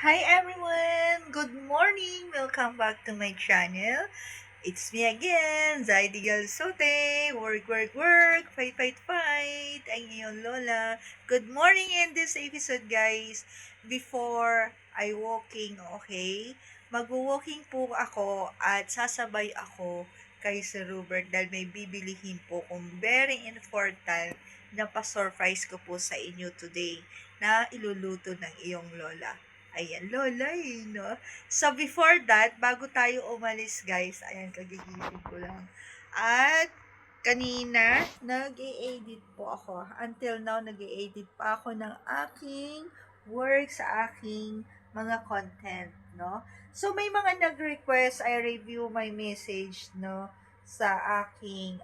Hi everyone! Good morning! Welcome back to my channel. It's me again, Zaidi Galsote. Work, work, work. Fight, fight, fight. Ang iyong lola. Good morning in this episode, guys. Before I walking, okay? Mag-walking po ako at sasabay ako kay Sir Robert dahil may bibilihin po kung very important na pa-surprise ko po sa inyo today na iluluto ng iyong lola. Ayan, lola no? So, before that, bago tayo umalis, guys, ayan, kagigising ko lang. At, kanina, nag-e-edit po ako. Until now, nag-e-edit pa ako ng aking work sa aking mga content, no? So, may mga nag-request, I review my message, no? Sa aking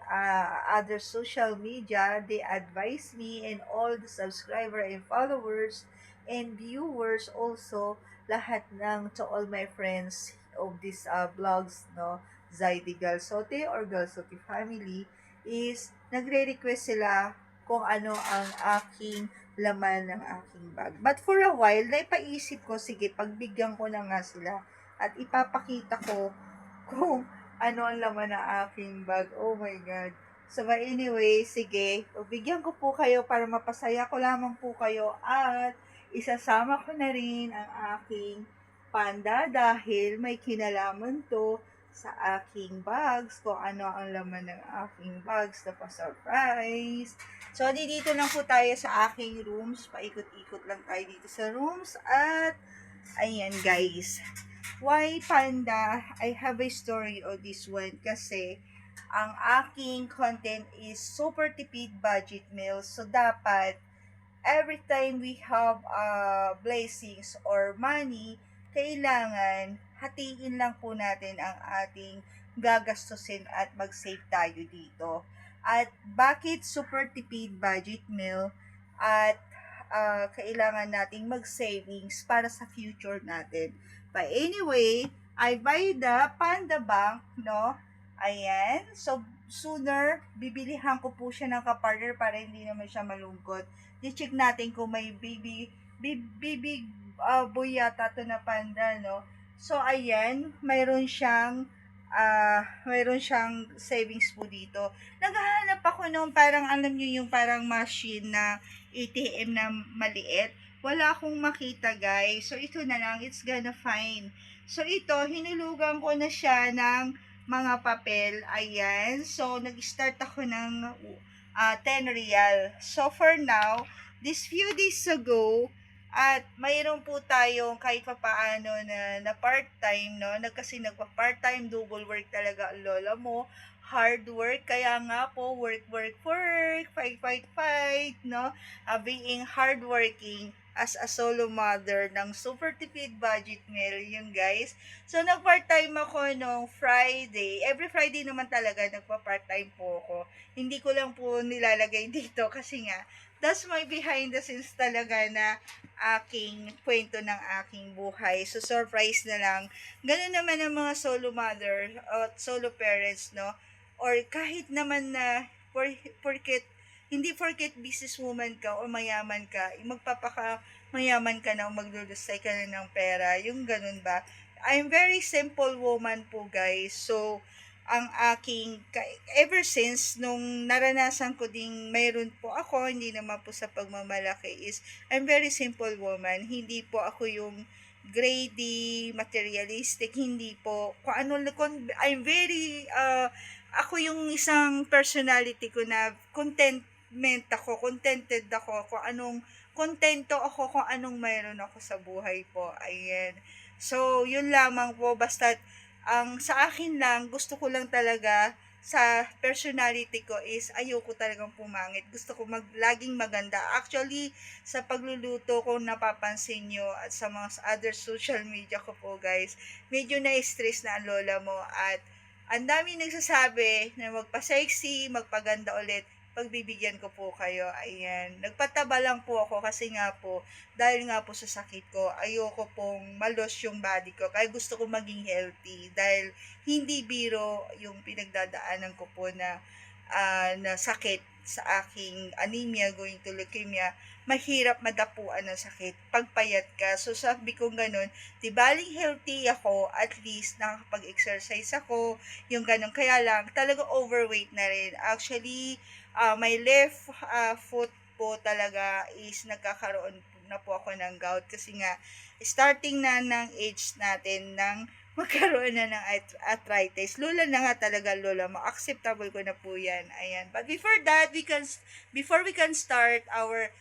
other social media, they advise me and all the subscriber and followers and viewers also, lahat ng to all my friends of this vlogs, no, Zaidi Galsote or Galsote family, is nagre-request sila kung ano ang aking laman ng aking bag. But for a while, naipaisip ko, sige, pagbigyan ko na nga sila at ipapakita ko kung ano ang laman ng aking bag. Oh my God. So, but anyway, sige, pagbigyan ko po kayo para mapasaya ko lamang po kayo at isasama ko na rin ang aking panda dahil may kinalaman to sa aking bags, kung ano ang laman ng aking bags na pa-surprise. So, dito lang po tayo sa aking rooms. Paikot-ikot lang tayo dito sa rooms. At, ayan guys. Why panda? I have a story on this one kasi ang aking content is super tipid budget meals. So, dapat every time we have blessings or money, kailangan hatiin lang po natin ang ating gagastusin at mag-save tayo dito. At bakit super tipid budget meal at kailangan nating mag-savings para sa future natin. But anyway, I buy the Panda Bank, no? Ayan. So, sooner, bibilihan ko po siya ng kapartner para hindi naman siya malungkot. I-check natin kung may baby boy yata to na panda, no? So, ayan, mayroon siyang savings po dito. Naghahanap ako nung parang, alam niyo yung parang machine na ATM na maliit. Wala akong makita, guys. So, ito na lang, it's gonna fine. So, ito, hinulugan ko na siya ng mga papel. Ayan. So, nag-start ako ng 10 real. So, for now, this few days ago, at mayroon po tayong kahit pa paano na part-time, no? Kasi nagpa-part-time, double work talaga ang lola mo. Hard work, kaya nga po, work, work, work, fight, fight, fight, no? Being hardworking as a solo mother ng super tipid budget meal, yun guys. So, nag-part-time ako nung Friday. Every Friday naman talaga nagpa-part-time po ako. Hindi ko lang po nilalagay dito kasi nga, that's my behind the scenes talaga na aking kwento ng aking buhay. So, surprise na lang. Ganun naman ang mga solo mother at solo parents, no? Or kahit naman na porket hindi porket businesswoman ka o mayaman ka, mayaman ka na o maglulusay ka na ng pera, yung ganun ba? I'm very simple woman po guys. So, ang ever since nung naranasan ko ding mayroon po ako, hindi naman po sa pagmamalaki is, I'm very simple woman. Hindi po ako yung greedy, materialistic, hindi po. I'm very, ako yung isang personality ko na contented ako kung anong, kontento ako kung anong mayroon ako sa buhay po. Ayan. So, yun lamang po. Basta ang sa akin lang, gusto ko lang talaga sa personality ko is ayoko talagang pumangit. Gusto ko laging maganda. Actually, sa pagluluto ko napapansin nyo at sa mga other social media ko po guys, medyo na-stress na ang lola mo at ang dami nagsasabi na magpa-sexy, magpaganda ulit pagbibigyan ko po kayo. Ayan. Nagpataba lang po ako kasi nga po, dahil nga po sa sakit ko, ayoko pong malos yung body ko. Kaya gusto ko maging healthy. Dahil hindi biro yung pinagdadaanan ko po na sakit. sa aking anemia going to leukemia, mahirap madapuan ng sakit pagpayat ka. So sabi ko ganun, di baling healthy ako, at least nakakapag-exercise ako, yung ganun. Kaya lang, talaga overweight na rin. Actually, my left foot po talaga is nagkakaroon na po ako ng gout kasi nga starting na ng age natin ng magkaroon na ng arthritis. Lola na nga talaga, lola. Ma-acceptable ko na po yan. Ayan. But before that, before we can start our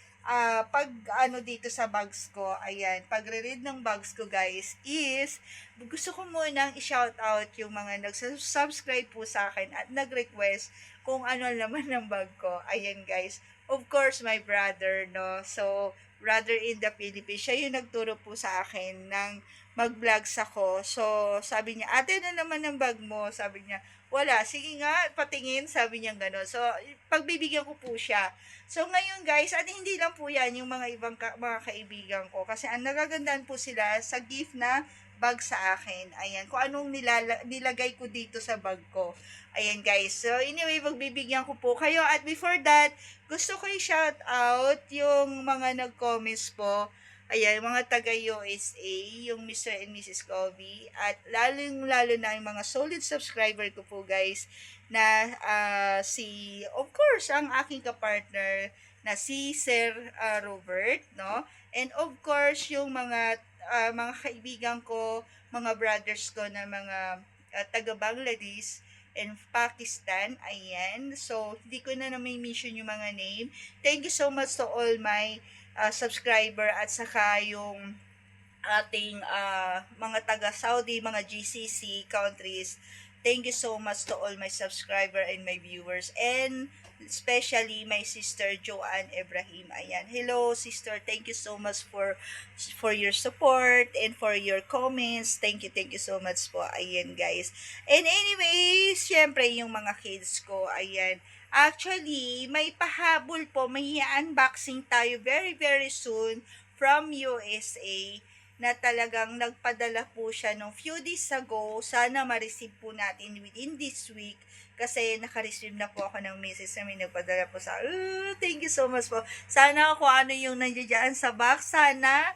pag ano dito sa bags ko, ayan, pagre-read ng bags ko guys, is gusto ko munang i-shout out yung mga nag-subscribe po sa akin at nag-request kung ano naman ng bag ko. Ayan guys. Of course, my brother, no? So, brother in the Philippines, siya yung nagturo po sa akin ng mag-vlogs ako. So, sabi niya, ate, na naman ang bag mo? Sabi niya, wala. Sige nga, patingin. Sabi niya gano'n. So, pagbibigyan ko po siya. So, ngayon guys, at hindi lang po yan yung mga ibang mga kaibigan ko. Kasi ang nagagandaan po sila sa gift na bag sa akin. Ayan, kung anong nilagay ko dito sa bag ko. Ayan guys. So, anyway, magbibigyan ko po kayo. At before that, gusto ko i-shout out yung mga nag-comments po. Ayan, mga taga USA, yung Mr. and Mrs. Kobe, at lalong-lalo na yung mga solid subscriber ko po guys, na of course, ang aking kapartner na si Sir Robert, no? And of course, yung mga kaibigan ko, mga brothers ko na mga taga Bangladesh and Pakistan, ayan. So, hindi ko na mention yung mga name. Thank you so much to all my subscriber at saka yung ating mga taga Saudi, mga GCC countries. Thank you so much to all my subscriber and my viewers, and especially my sister Joanne Ibrahim. Ayan. Hello sister, thank you so much for your support and for your comments. Thank you so much po. Ayan guys. And anyways, syempre yung mga kids ko, ayan. Actually, may pahabol po, may unboxing tayo very soon from USA na talagang nagpadala po siya nung few days ago. Sana ma-receive po natin within this week kasi naka-receive na po ako ng message na may nagpadala po sa thank you so much po. Sana kung ano yung nandiyan sa box, sana,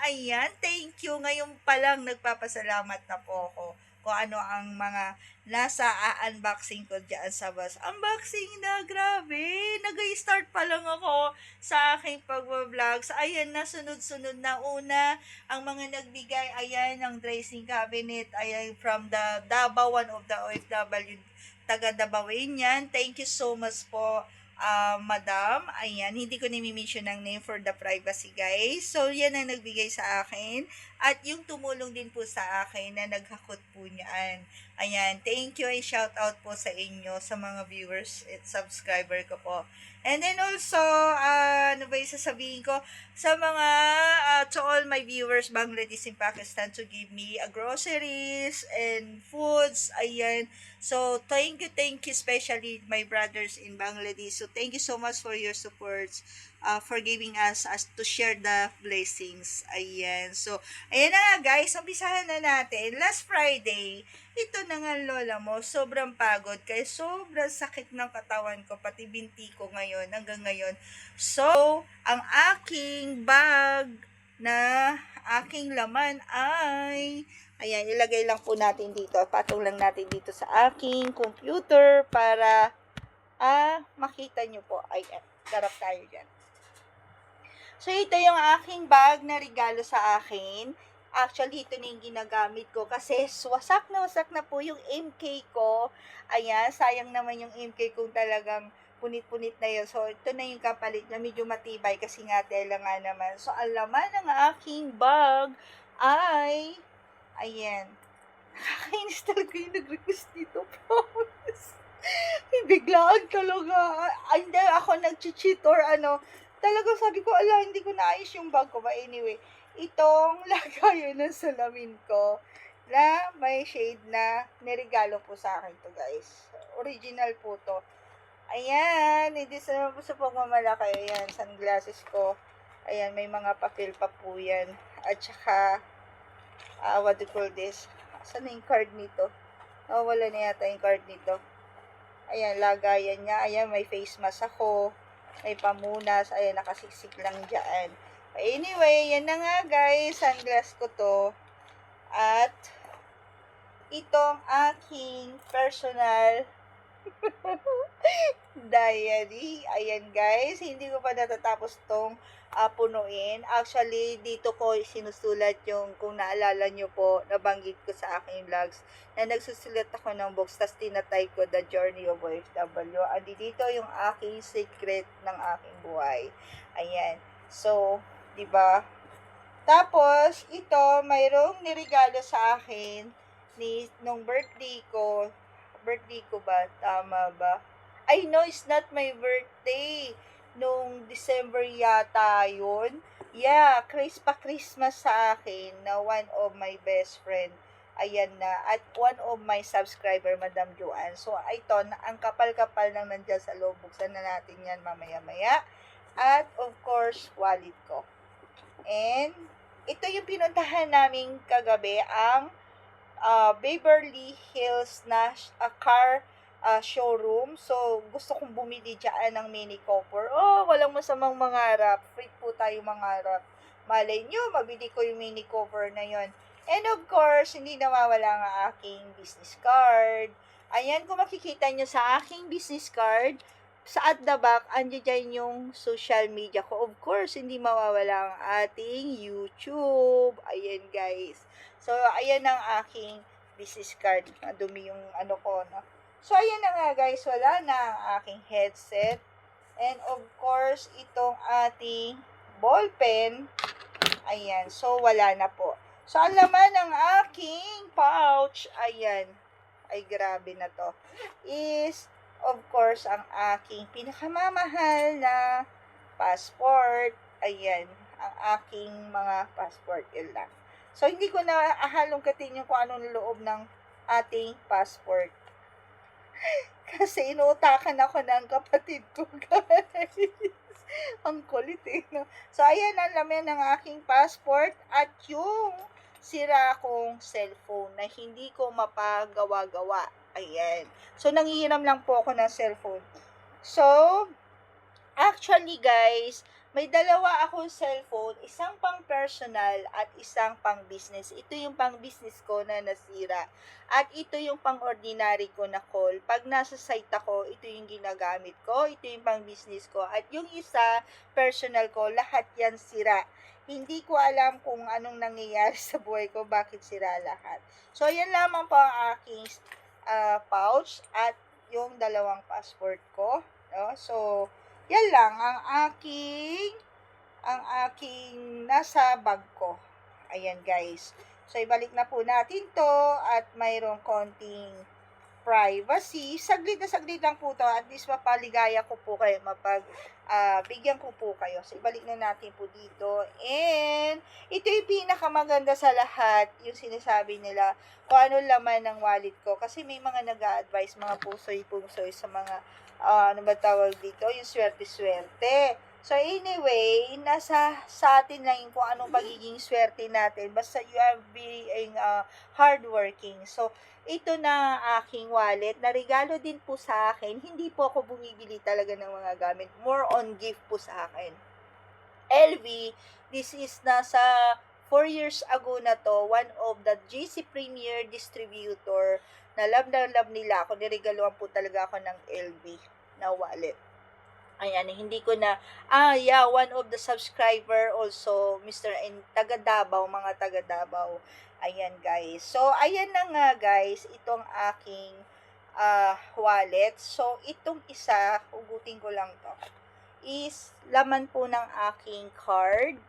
ayan, thank you. Ngayon pa lang nagpapasalamat na po ako kung ano ang mga nasa unboxing ko dyan sa bus. Unboxing na, grabe. Nag-start pa lang ako sa aking pag-vlog. So, ayan na, sunod-sunod na. Una, ang mga nagbigay, ayan, ng dressing cabinet, ayan, from the Davao, one of the OFW, taga Dabawen yan. Thank you so much po, madam. Ayan, hindi ko nimi-mention ng name for the privacy, guys. So, yan ang nagbigay sa akin. At yung tumulong din po sa akin na naghakot po niyan. Ayan, thank you and shout out po sa inyo, sa mga viewers at subscriber ko po. And then also, ano ba yung sasabihin ko? Sa mga, to all my viewers, Bangladesh and Pakistan, to give me groceries and foods. Ayan. So, thank you, especially my brothers in Bangladesh. So, thank you so much for your supports, for giving us to share the blessings. Ayan. So, ayan na nga guys, umpisahan na natin. Last Friday, ito na nga lola mo, sobrang pagod kaya sobrang sakit ng katawan ko, pati binti ko ngayon, hanggang ngayon. So, ang aking bag na aking laman ay, ayan, ilagay lang po natin dito, patong lang natin dito sa aking computer para makita nyo po. Ayan, darap tayo dyan. So, ito yung aking bag na regalo sa akin. Actually, ito na yung ginagamit ko kasi wasak na po yung MK ko. Ayan, sayang naman yung MK kung talagang punit-punit na yun. So, ito na yung kapalit na medyo matibay kasi nga tela nga naman. So, ang laman ng aking bag ay, ayan, nakakainis talaga yung nag-request dito, promise. Biglaan talaga. Ay, hindi ako nag-cheat or ano. Talagang sabi ko, ala, hindi ko naayos yung bag ko. But anyway, itong lagayan ng salamin ko na may shade na niregalo po sa akin to guys. Original po to. Ayan, hindi sa pagmamalaki. Ayan, sunglasses ko. Ayan, may mga papel pa po yan. At saka, what do you call this? Saan na yung card nito? Wala na yata yung card nito. Ayan, lagayan niya. Ayan, may face mask ako. May pamunas. Ayan, nakasiksik lang dyan. Anyway, yan na nga guys. Sunglass ko to. At itong aking personal diary. Ayan guys, hindi ko pa natatapos tong punuin. Actually, dito ko sinusulat yung, kung naalala nyo po, nabanggit ko sa aking vlogs, na nagsusulat ako ng books, tas tinatay ko The Journey of OFW. Andi dito yung aking secret ng aking buhay. Ayan. So, di ba? Tapos, ito, mayroong nirigalo sa akin nung birthday ko. Birthday ko ba? Tama ba? I know it's not my birthday. Nung December yata yun. Yeah, Christmas sa akin na one of my best friend. Ayan na. At one of my subscriber, Madam Joanne. So, ito, ang kapal-kapal nang nandyan sa loob. Buksan na natin yan mamaya-maya. At, of course, wallet ko. And, ito yung pinuntahan namin kagabi, ang Beverly Hills na car showroom. So, gusto kong bumili dyan ng Mini Cooper. Oh, walang masamang mangarap. Free po tayo mangarap. Malay nyo, mabili ko yung Mini Cooper na yon. And of course, hindi nawawala ang aking business card. Ayan, kung makikita nyo sa aking business card, sa at the back, andyan dyan yung social media ko. Of course, hindi mawawala ang ating YouTube. Ayan, guys. So, ayan ang aking business card. Madumi yung ano ko, no? So, ayan na nga, guys. Wala na ang aking headset. And, of course, itong ating ball pen. Ayan. So, wala na po. So, ang laman ng aking pouch, ayan. Ay, grabe na to. Is, of course, ang aking pinakamamahal na passport. Ayan, ang aking mga passport. Yun lang. So, hindi ko na ahalongkatin yung kung anong loob ng ating passport. Kasi inuutakan ako ng kapatid ko, guys. Ang kulit eh, no? So, ayan ang laman ng aking passport at yung sira kong cellphone na hindi ko mapagawa-gawa. Ayan. So, nangihiram lang po ako ng cellphone. So, actually guys, may dalawa akong cellphone, isang pang personal at isang pang business. Ito yung pang business ko na nasira. At ito yung pang ordinary ko na call. Pag nasa site ako, ito yung ginagamit ko. Ito yung pang business ko. At yung isa, personal ko, lahat yan sira. Hindi ko alam kung anong nangyayari sa buhay ko, bakit sira lahat. So, yan lamang po ang aking pouch at yung dalawang passport ko. No? So, yan lang ang aking nasa bag ko. Ayan guys. So, ibalik na po natin to at mayroong konting privacy. Saglit lang po to. At least mapaligaya ko po kayo. Bigyan ko po kayo. So, ibalik na natin po dito. And, ito yung pinakamaganda sa lahat. Yung sinasabi nila kung ano laman ng wallet ko. Kasi may mga nag-a-advise, mga pusoy-pusoy sa mga ano ba tawag dito? Yung swerte-swerte. So, anyway, nasa sa atin lang yung kung anong pagiging swerte natin. Basta you are being hardworking. So, ito na aking wallet. Narigalo din po sa akin. Hindi po ako bumibili talaga ng mga gamit. More on gift po sa akin. LV, this is nasa 4 years ago na to. One of the GC Premier Distributor na love nila ako. Niregaluhan po talaga ako ng LV na wallet. Ayan, hindi ko na, one of the subscriber also, Mr. and taga Davao, mga taga Davao. Ayan, guys. So, ayan na nga, guys, itong aking wallet. So, itong isa, hugutin ko lang to, is laman po ng aking card.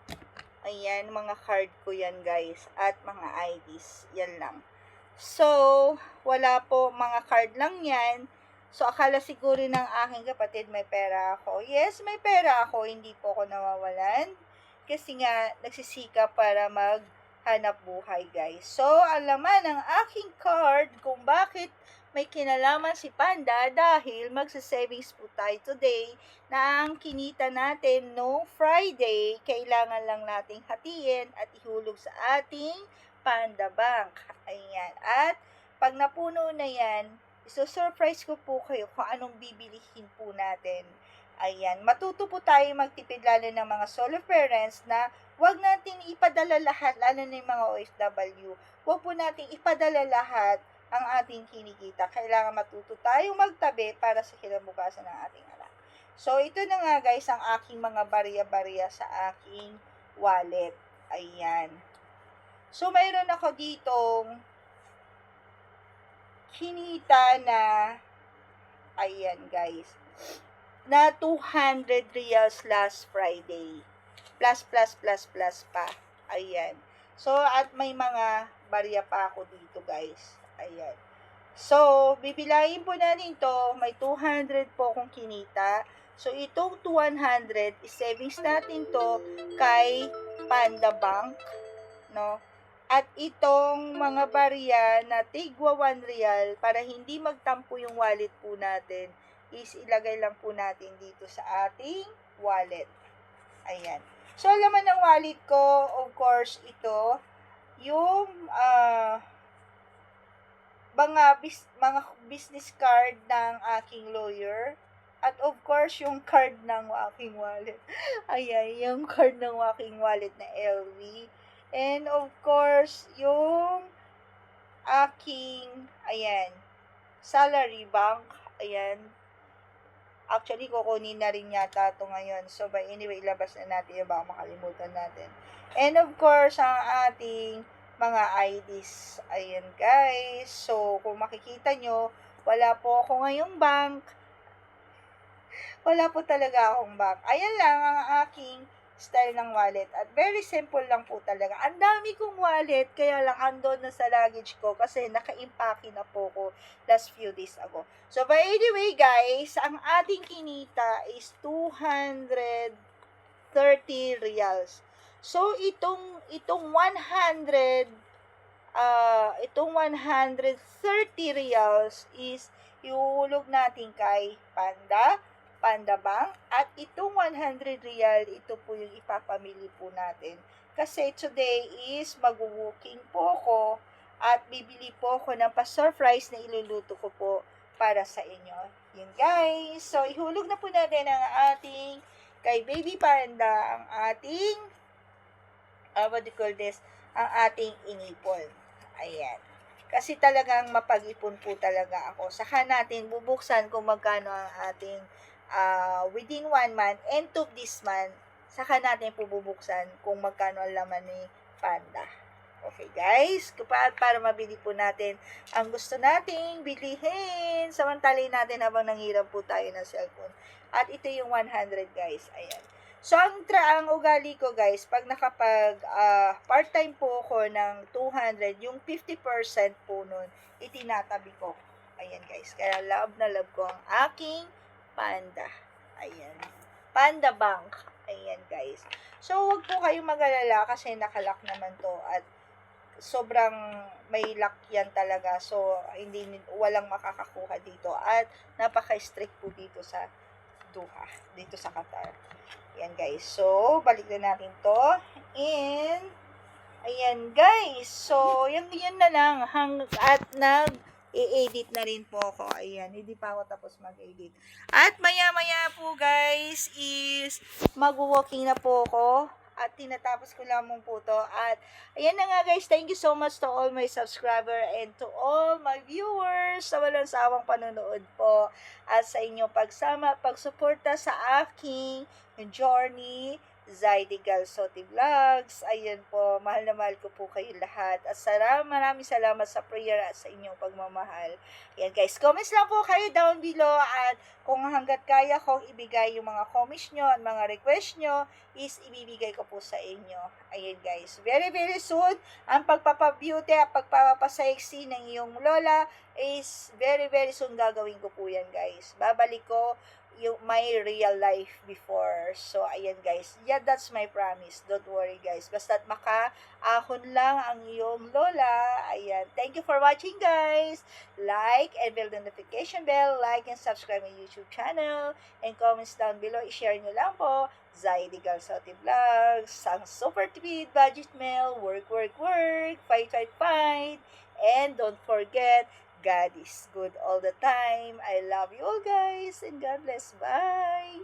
Ayan, mga card ko yan, guys. At mga IDs. Yan lang. So, wala po, mga card lang yan. So, akala siguro ng aking kapatid may pera ako. Yes, may pera ako. Hindi po ako nawawalan. Kasi nga, nagsisikap para maghanap buhay, guys. So, ang laman ng aking card kung bakit may kinalaman si Panda dahil magsa-savings po tayo today na ang kinita natin no Friday, kailangan lang nating hatiin at ihulog sa ating Panda Bank. Ayan. At pag napuno na yan, Iso-surprise ko po kayo kung anong bibilihin po natin. Ayan, matuto po tayo magtipid lalo ng mga solo parents na wag nating ipadala lahat, lalo na yung mga OFW. Wag po nating ipadala lahat ang ating kinikita. Kailangan matuto tayong magtabi para sa kinabukasan ng ating anak. So, ito na nga guys ang aking mga barya-barya sa aking wallet. Ayan. So, mayroon ako ditong kinita na, ayan guys, na 200 reals last Friday. Plus pa. Ayan. So, at may mga barya pa ako dito guys. Ayan. So, bibilayin po natin to. May 200 po akong kinita. So, itong 200, savings natin to kay Panda Bank. No? At itong mga barya na tigwa 1 real para hindi magtampo yung wallet po natin is ilagay lang po natin dito sa ating wallet. Ayan. So, laman ng wallet ko, of course, ito, yung mga business card ng aking lawyer. At of course, yung card ng aking wallet. Ayan, yung card ng aking wallet na LV. And of course, yung aking, ayan, salary bank. Ayan. Actually, kukunin na rin yata ito ngayon. So, by anyway, ilabas na natin yung baka makalimutan natin. And of course, ang ating mga IDs. Ayan, guys. So, kung makikita nyo, wala po ako ngayong bank. Wala po talaga akong bank. Ayan lang ang aking style ng wallet. At very simple lang po talaga. Ang dami kong wallet, kaya lang andon na sa luggage ko kasi naka-impake na po ko last few days ago. So, by the way, guys, ang ating kinita is 230 reals. So, itong 130 reals is iuulog natin kay Panda Bank. At itong 100 real, ito po yung ipapamili po natin. Kasi today is mag-walking po ako at bibili po ako ng pa-surprise na iluluto ko po para sa inyo. Yun guys. So, ihulog na po natin ang ating kay Baby Panda, ang ating what do you call this? Ang ating inipon. Ayan. Kasi talagang mapag-ipon po talaga ako. Saka natin bubuksan kung magkano ang ating within 1 month and to this month, saka natin po bubuksan kung magkano ang laman ni Panda. Okay guys, para mabili po natin ang gusto nating bilihin. Samantalin natin habang nanghirap po tayo ng cellphone. At ito yung 100 guys. Ayan. So, ang ugali ko guys, pag part-time po ako ng 200, yung 50% po nun, itinatabi ko. Ayan guys, kaya love na love ko ang aking Panda. Ayan. Panda Bank. Ayan guys. So, huwag po kayong mag-alala kasi nakalock naman to at sobrang may lock yan talaga. So, walang makakakuha dito at napaka-strict po dito sa Doha, dito sa Qatar. Ayan guys. So, balik na natin to. And, ayan guys. So, yun na lang. At i-edit na rin po ako. Ayan, hindi pa ako tapos mag-edit. At maya-maya po guys is mag-walking na po ako. At tinatapos ko lamang po to. At ayan na nga guys, thank you so much to all my subscriber and to all my viewers sa walang sawang panonood po. At sa inyong pagsuporta sa aking journey, Zaidi Galsote Vlogs. Ayan po, mahal na mahal ko po kayo lahat. At maraming salamat sa prayer at sa inyong pagmamahal. Ayan guys, comments lang po kayo down below at kung hanggat kaya kong ibigay yung mga comments nyo at mga request nyo, is ibibigay ko po sa inyo. Ayan guys, very very soon, ang pagpapabeauty at pagpapasexy ng iyong lola is very very soon gagawin ko po yan guys. Babalik ko yung my real life before. So, ayan guys. Yeah, that's my promise. Don't worry guys. Basta't makaahon lang ang iyong lola. Ayan. Thank you for watching guys. Like and bell the notification bell. Like and subscribe my YouTube channel. And comments down below. I-share nyo lang po. Zaidi Galsote Vlogs. Ang super tipid budget meal. Work, work, work. Fight, fight, fight. And don't forget, God is good all the time. I love you all guys and God bless. Bye!